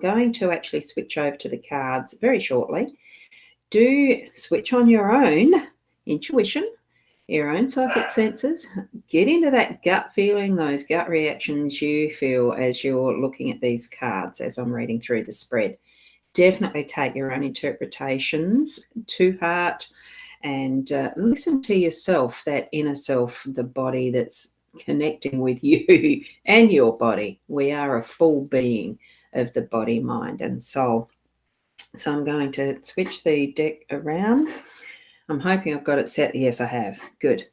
going to actually switch over to the cards very shortly. Do switch on your own intuition, your own psychic senses. Get into that gut feeling, those gut reactions you feel as you're looking at these cards as I'm reading through the spread. Definitely take your own interpretations to heart and listen to yourself, that inner self, the body that's connecting with you and your body. We are a full being of the body, mind, and soul. So I'm going to switch the deck around. I'm hoping I've got it set. Yes, I have. Good.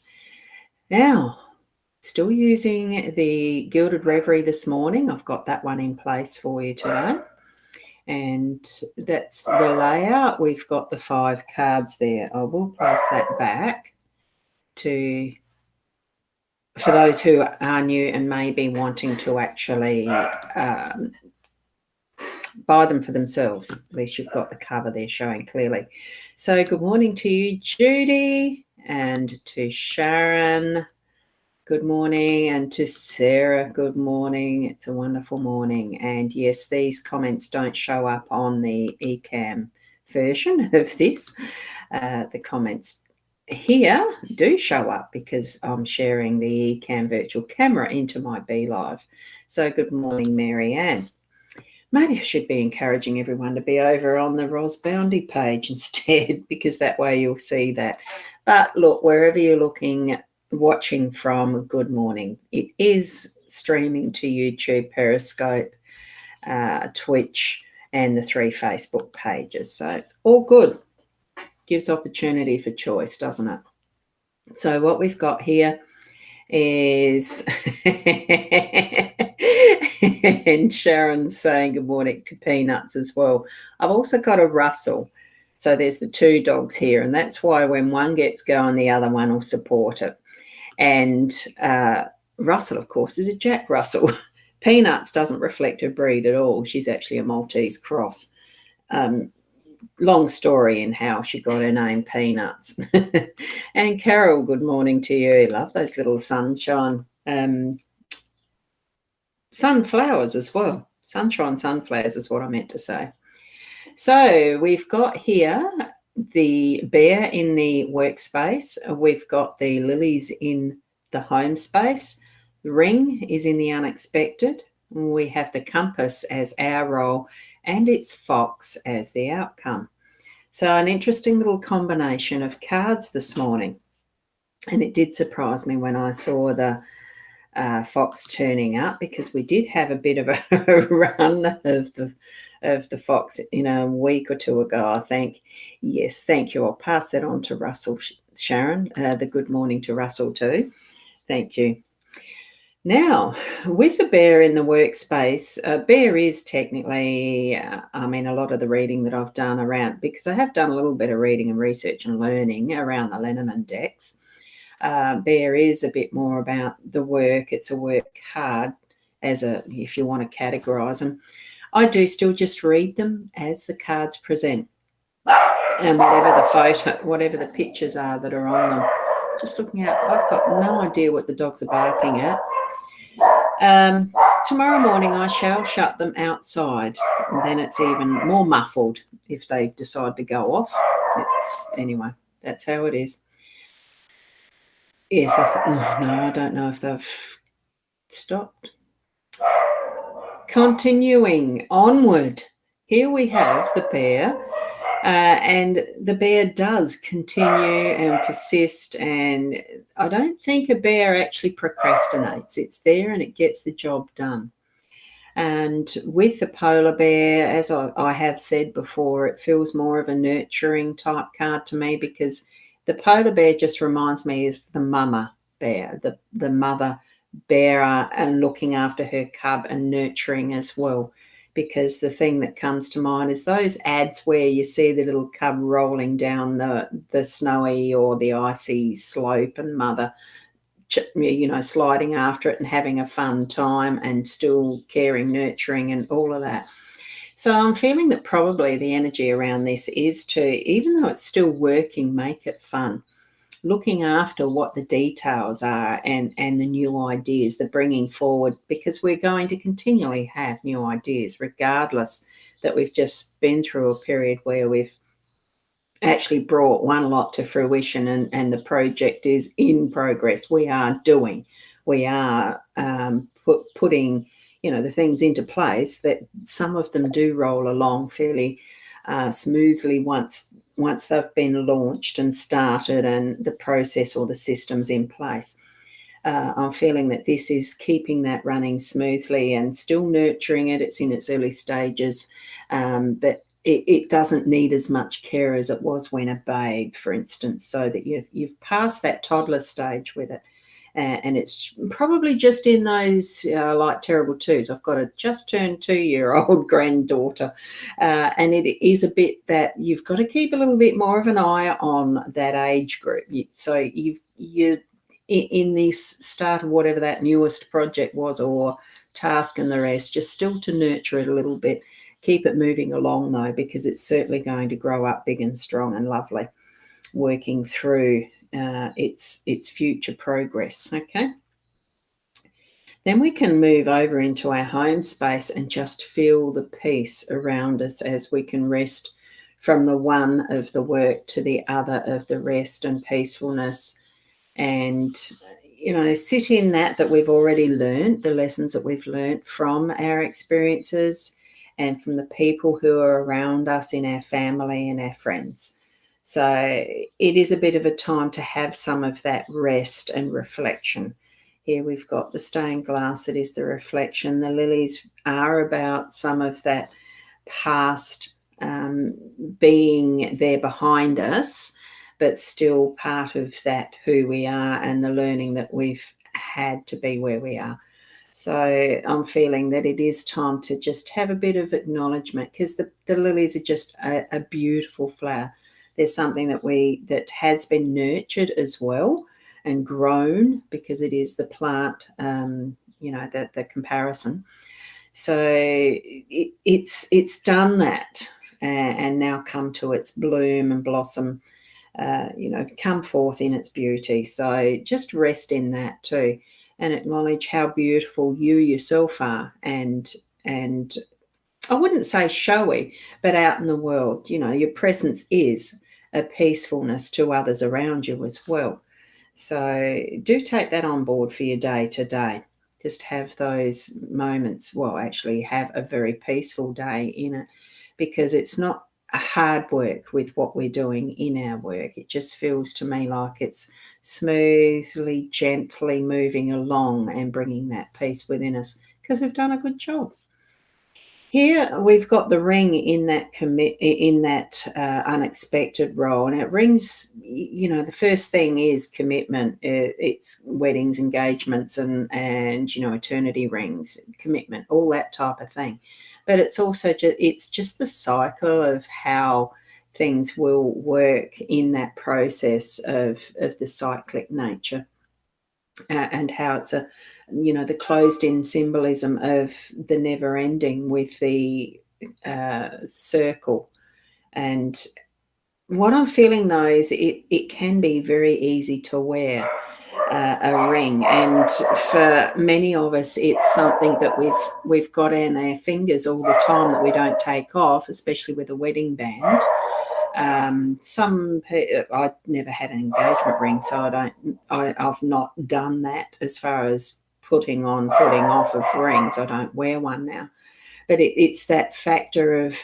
Now, still using the Gilded Reverie this morning. I've got that one in place for you today. And that's the layout. We've got the 5 cards there. I will place that back for those who are new and may be wanting to actually buy them for themselves. At least you've got the cover there showing clearly. So good morning to you, Judy, and to Sharon. Good morning, and to Sarah, good morning. It's a wonderful morning. And yes, these comments don't show up on the eCam version of this. The comments here do show up because I'm sharing the eCam virtual camera into my BeLive. So good morning, Mary Ann. Maybe I should be encouraging everyone to be over on the Boundy page instead, because that way you'll see that. But look, wherever you're watching from, good morning. It is streaming to YouTube, Periscope, Twitch, and the 3 Facebook pages. So it's all good. Gives opportunity for choice, doesn't it? So what we've got here is and Sharon's saying good morning to Peanuts as well. I've also got a Russell. So there's the 2 dogs here, and that's why when one gets going, the other one will support it. And Russell, of course, is a Jack Russell. Peanuts doesn't reflect her breed at all. She's actually a Maltese cross. Long story in how she got her name Peanuts. And Carol, good morning to you. Love those little sunshine sunflowers as well. Sunshine sunflowers is what I meant to say. So we've got here the bear in the workspace. We've got the lilies in the home space. The ring is in the unexpected. We have the compass as our role, and it's fox as the outcome. So an interesting little combination of cards this morning. And it did surprise me when I saw the fox turning up, because we did have a bit of a run of the fox in a week or 2 ago, I think. Yes, thank you. I'll pass that on to Russell, Sharon. The good morning to Russell too. Thank you. Now, with the bear in the workspace, bear is technically, a lot of the reading that I've done around, because I have done a little bit of reading and research and learning around the Lenormand decks. Bear is a bit more about the work. It's a work card, if you want to categorize them. I do still just read them as the cards present, and whatever the pictures are that are on them. Just looking out, I've got no idea what the dogs are barking at. Tomorrow morning I shall shut them outside, and then it's even more muffled if they decide to go off. Anyway, that's how it is. Yes, I don't know if they've stopped. Continuing onward, here we have the bear, and the bear does continue and persist, and I don't think a bear actually procrastinates. It's there and it gets the job done. And with the polar bear, as I have said before, it feels more of a nurturing type card to me, because the polar bear just reminds me of the mama bear, the mother bearer, and looking after her cub and nurturing as well. Because the thing that comes to mind is those ads where you see the little cub rolling down the snowy or the icy slope, and mother, sliding after it and having a fun time and still caring, nurturing, and all of that. So I'm feeling that probably the energy around this is to, even though it's still working, make it fun. Looking after what the details are and the new ideas, the bringing forward, because we're going to continually have new ideas regardless that we've just been through a period where we've actually brought one lot to fruition, and the project is in progress. We are doing, we are putting, the things into place, that some of them do roll along fairly smoothly once they've been launched and started and the process or the systems in place. I'm feeling that this is keeping that running smoothly and still nurturing it. It's in its early stages, but it doesn't need as much care as it was when a babe, for instance, so that you've passed that toddler stage with it. And it's probably just in those like terrible twos. I've got a just turned 2-year-old granddaughter, and it is a bit that you've got to keep a little bit more of an eye on that age group. So you're in this start of whatever that newest project was or task and the rest, just still to nurture it a little bit. Keep it moving along though, because it's certainly going to grow up big and strong and lovely, working through its future progress. Okay. Then we can move over into our home space and just feel the peace around us as we can rest from the one of the work to the other of the rest and peacefulness, and sit in that we've already learned, the lessons that we've learned from our experiences and from the people who are around us in our family and our friends. So it is a bit of a time to have some of that rest and reflection. Here we've got the stained glass, it is the reflection. The lilies are about some of that past being there behind us, but still part of that who we are and the learning that we've had to be where we are. So I'm feeling that it is time to just have a bit of acknowledgement, because the lilies are just a beautiful flower. There's something that has been nurtured as well and grown, because it is the plant, the comparison. So it's done that, and now come to its bloom and blossom, come forth in its beauty. So just rest in that too, and acknowledge how beautiful you yourself are, and I wouldn't say showy, but out in the world, your presence is a peacefulness to others around you as well. So do take that on board for your day to day. Just have those moments, actually have a very peaceful day in it, because it's not a hard work with what we're doing in our work. It just feels to me like it's smoothly, gently moving along and bringing that peace within us, because we've done a good job. Here we've got the ring in that unexpected role, and it rings. The first thing is commitment. It's weddings, engagements, and eternity rings, commitment, all that type of thing. But it's also just the cycle of how things will work in that process of the cyclic nature, and how it's the closed-in symbolism of the never ending with the circle. And what I'm feeling though is it can be very easy to wear a ring, and for many of us it's something that we've got in our fingers all the time that we don't take off, especially with a wedding band. I've never had an engagement ring, so I've not done that as far as putting off of rings. I don't wear one now, but it's that factor of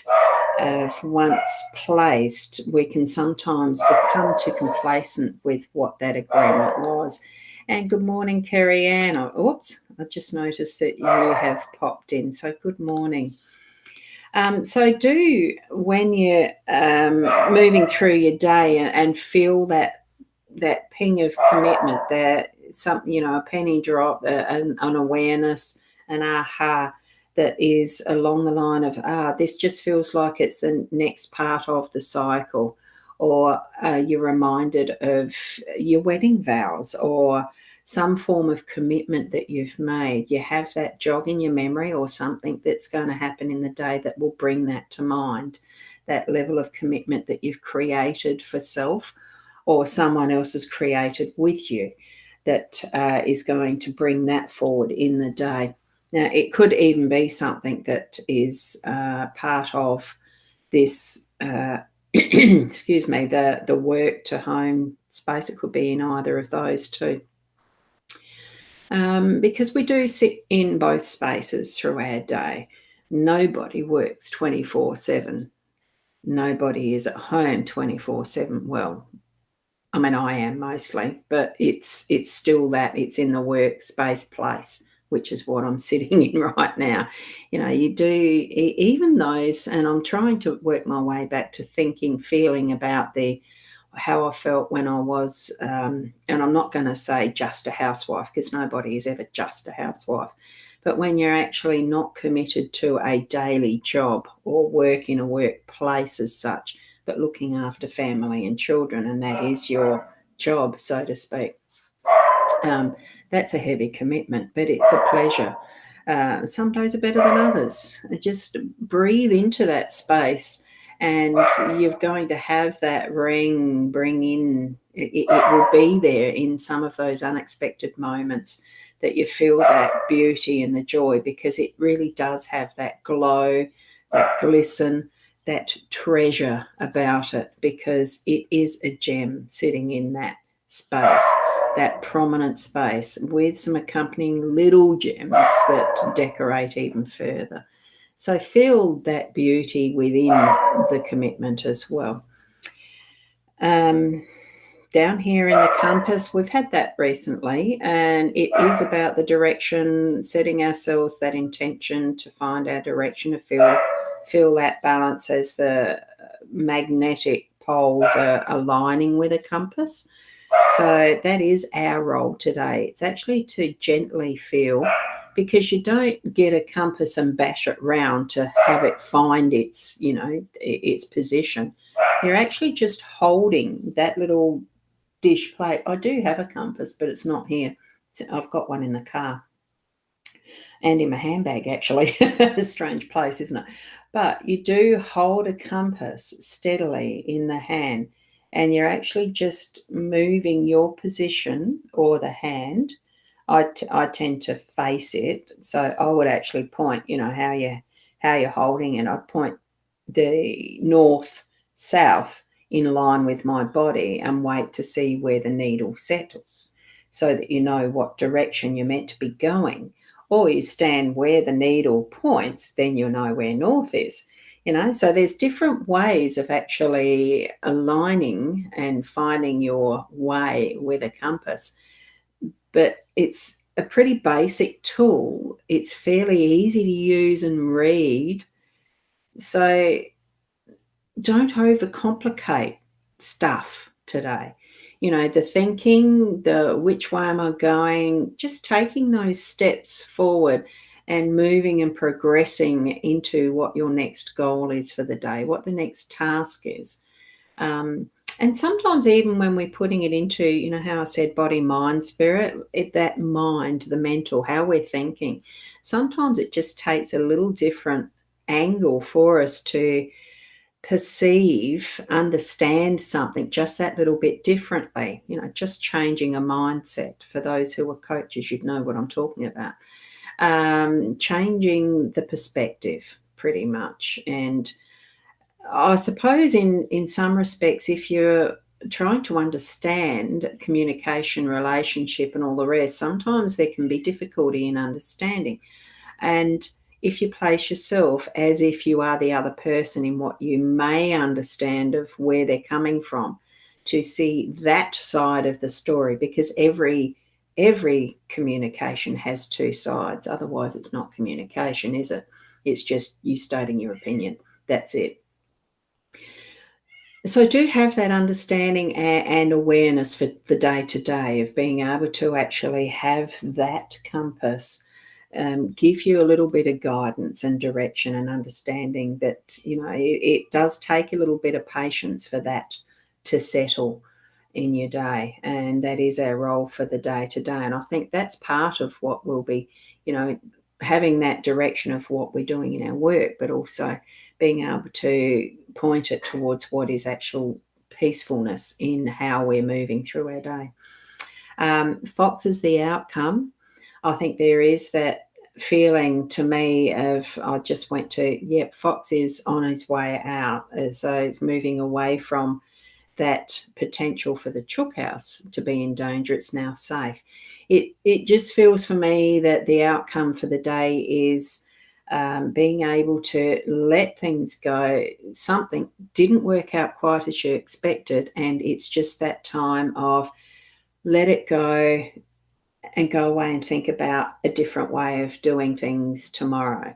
once placed, we can sometimes become too complacent with what that agreement was. And good morning, Kerry Ann. I just noticed that you have popped in, so good morning. So when you're moving through your day and feel that ping of commitment, that something, a penny drop, an awareness, an aha, that is along the line of, this just feels like it's the next part of the cycle, or you're reminded of your wedding vows or some form of commitment that you've made. You have that jog in your memory, or something that's going to happen in the day that will bring that to mind, that level of commitment that you've created for self or someone else has created with you, that is going to bring that forward in the day. Now, it could even be something that is part of this, excuse me, the work to home space. It could be in either of those two. Because we do sit in both spaces through our day. Nobody works 24/7. Nobody is at home 24/7. Well, I mean, I am mostly, but it's still that it's in the workspace place, which is what I'm sitting in right now. You do even those, and I'm trying to work my way back to thinking, feeling about how I felt when I was, and I'm not going to say just a housewife because nobody is ever just a housewife, but when you're actually not committed to a daily job or work in a workplace as such, but looking after family and children, and that is your job, so to speak. That's a heavy commitment, but it's a pleasure. Some days are better than others. Just breathe into that space, and you're going to have that bring in. It will be there in some of those unexpected moments that you feel that beauty and the joy, because it really does have that glow, that glisten, that treasure about it, because it is a gem sitting in that space, that prominent space, with some accompanying little gems that decorate even further. So feel that beauty within the commitment as well. Down here in the compass, we've had that recently, and it is about the direction, setting ourselves that intention to find our direction, to feel that balance as the magnetic poles are aligning with a compass. So that is our role today. It's actually to gently feel, because you don't get a compass and bash it round to have it find its position. You're actually just holding that little dish plate. I do have a compass, but it's not here. I've got one in the car and in my handbag, actually. A strange place, isn't it? But you do hold a compass steadily in the hand, and you're actually just moving your position, or the hand. I tend to face it, so I would actually point, how you're holding it. I'd point the north, south in line with my body and wait to see where the needle settles, so that you know what direction you're meant to be going. Or you stand where the needle points, then you'll know where north is. So there's different ways of actually aligning and finding your way with a compass. But it's a pretty basic tool. It's fairly easy to use and read. So don't overcomplicate stuff today. The thinking, the which way am I going, just taking those steps forward and moving and progressing into what your next goal is for the day, what the next task is. And sometimes even when we're putting it into, how I said body, mind, spirit, that mind, the mental, how we're thinking, sometimes it just takes a little different angle for us to perceive, understand something just that little bit differently, just changing a mindset. For those who are coaches, you'd know what I'm talking about. Changing the perspective, pretty much. And I suppose in some respects, if you're trying to understand communication, relationship, and all the rest, sometimes there can be difficulty in understanding. And if you place yourself as if you are the other person in what you may understand of where they're coming from, to see that side of the story, because every communication has two sides. Otherwise, it's not communication, is it? It's just you stating your opinion. That's it. So do have that understanding and awareness for the day-to-day of being able to actually have that compass give you a little bit of guidance and direction, and understanding that, it does take a little bit of patience for that to settle in your day. And that is our role for the day-to-day. And I think that's part of what will be, having that direction of what we're doing in our work, but also being able to point it towards what is actual peacefulness in how we're moving through our day. Fox is the outcome. I think there is that feeling to me of, I just went to, yep, Fox is on his way out. So it's moving away from that potential for the chook house to be in danger. It's now safe. It just feels for me that the outcome for the day is being able to let things go. Something didn't work out quite as you expected, and it's just that time of let it go and go away and think about a different way of doing things tomorrow.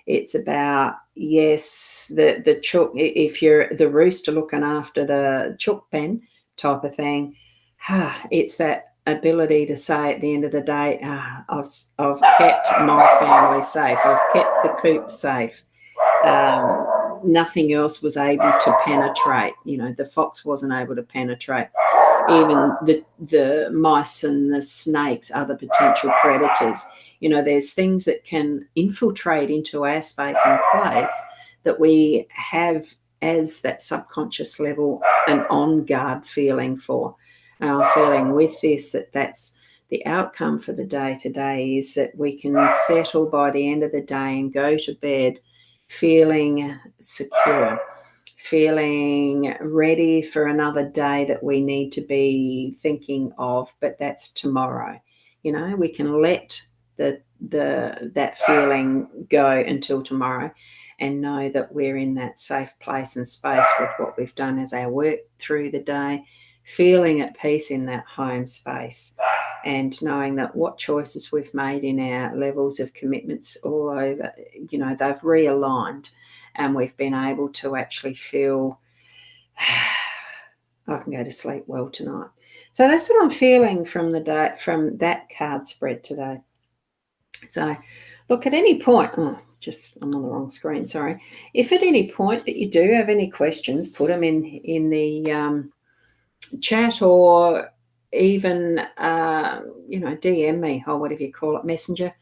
It's about, yes, the chook, if you're the rooster looking after the chook pen type of thing, it's that ability to say at the end of the day, I've kept my family safe. I've kept the coop safe. Nothing else was able to penetrate. The fox wasn't able to penetrate. Even the mice and the snakes, other potential predators. There's things that can infiltrate into our space and place that we have as that subconscious level an on guard feeling for. And I'm feeling with this that's the outcome for the day today is that we can settle by the end of the day and go to bed feeling secure, feeling ready for another day that we need to be thinking of, but that's tomorrow. We can let that feeling go until tomorrow and know that we're in that safe place and space with what we've done as our work through the day, feeling at peace in that home space, and knowing that what choices we've made in our levels of commitments all over, they've realigned, and we've been able to actually feel I can go to sleep well tonight. So that's what I'm feeling from the day, from that card spread today. So look, at any point, I'm on the wrong screen, sorry. If at any point that you do have any questions, put them in the chat, or even DM me, or whatever you call it, messenger.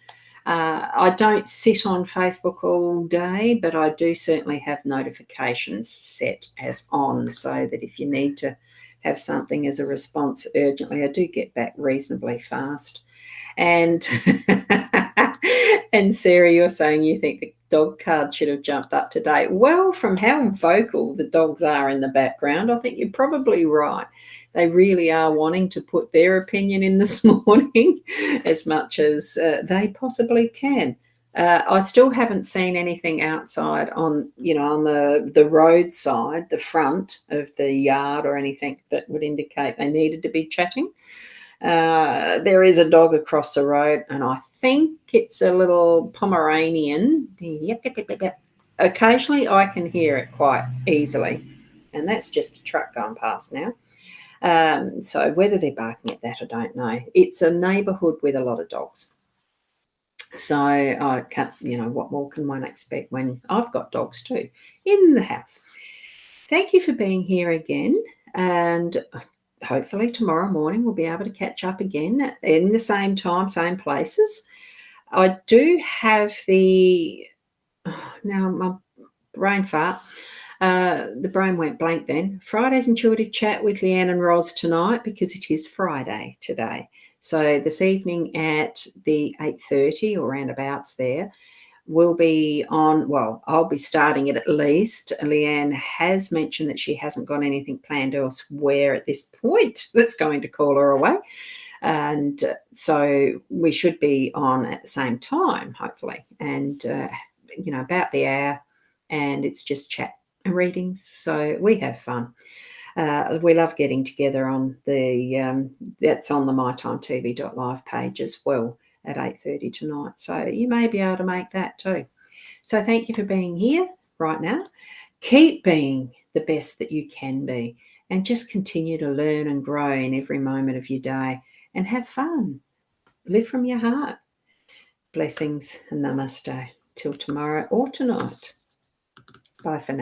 I don't sit on Facebook all day, but I do certainly have notifications set as on, so that if you need to have something as a response urgently, I do get back reasonably fast. And and Sarah, you're saying you think the dog card should have jumped up today. Well, from how vocal the dogs are in the background, I think you're probably right. They really are wanting to put their opinion in this morning as much as they possibly can. I still haven't seen anything outside on the roadside, the front of the yard, or anything that would indicate they needed to be chatting. There is a dog across the road, and I think it's a little Pomeranian. Yep, yep, yep, yep, yep. Occasionally I can hear it quite easily, and that's just a truck going past now. So whether they're barking at that, I don't know. It's a neighbourhood with a lot of dogs. So I can't, what more can one expect when I've got dogs too in the house? Thank you for being here again, and hopefully tomorrow morning we'll be able to catch up again in the same time, same places. I do have now my brain fart. The brain went blank then. Friday's intuitive chat with Leanne and Roz tonight, because it is Friday today. So this evening at the 8:30 or roundabouts there, we'll be on, well, I'll be starting it at least. Leanne has mentioned that she hasn't got anything planned elsewhere at this point that's going to call her away. And so we should be on at the same time, hopefully, and, about the hour, and it's just chat and readings. So we have fun. We love getting together on that's on the mytimetv.live page as well at 8:30 tonight. So you may be able to make that too. So thank you for being here right now. Keep being the best that you can be, and just continue to learn and grow in every moment of your day, and have fun. Live from your heart. Blessings and namaste. Till tomorrow or tonight. Bye for now.